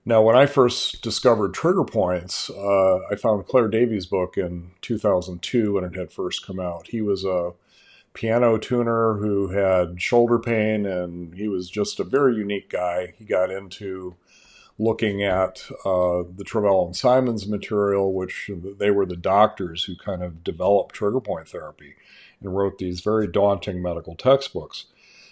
Now, when I first discovered trigger points, I found Claire Davies' book in 2002 when it had first come out. He was a piano tuner who had shoulder pain, and he was just a very unique guy. He got into looking at the Travell and Simons material, which they were the doctors who kind of developed trigger point therapy and wrote these very daunting medical textbooks.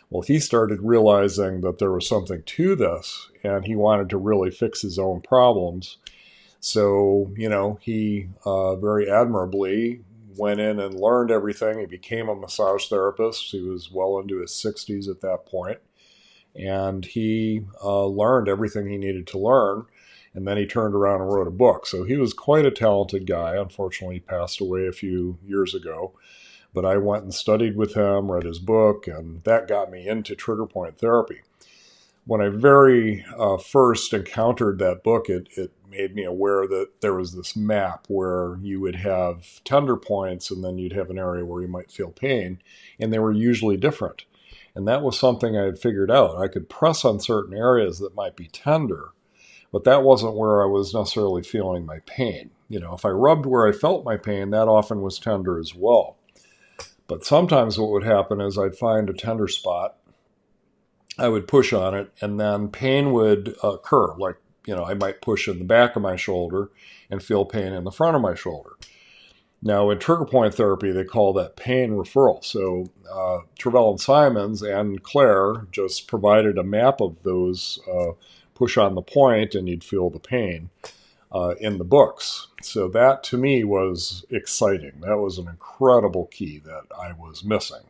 Well, he started realizing that there was something to this, and he wanted to really fix his own problems. So, he very admirably went in and learned everything. He became a massage therapist. He was well into his 60s at that point, and he learned everything he needed to learn. And then he turned around and wrote a book. So he was quite a talented guy. Unfortunately, he passed away a few years ago. But I went and studied with him, read his book, and that got me into trigger point therapy. When I very first encountered that book, it made me aware that there was this map where you would have tender points and then you'd have an area where you might feel pain, and they were usually different. And that was something I had figured out. I could press on certain areas that might be tender, but that wasn't where I was necessarily feeling my pain. If I rubbed where I felt my pain, that often was tender as well. But sometimes what would happen is I'd find a tender spot, I would push on it, and then pain would occur. Like, I might push in the back of my shoulder and feel pain in the front of my shoulder. Now, in trigger point therapy, they call that pain referral. So Travell and Simons and Claire just provided a map of those, push on the point and you'd feel the pain in the books. So that to me was exciting. That was an incredible key that I was missing.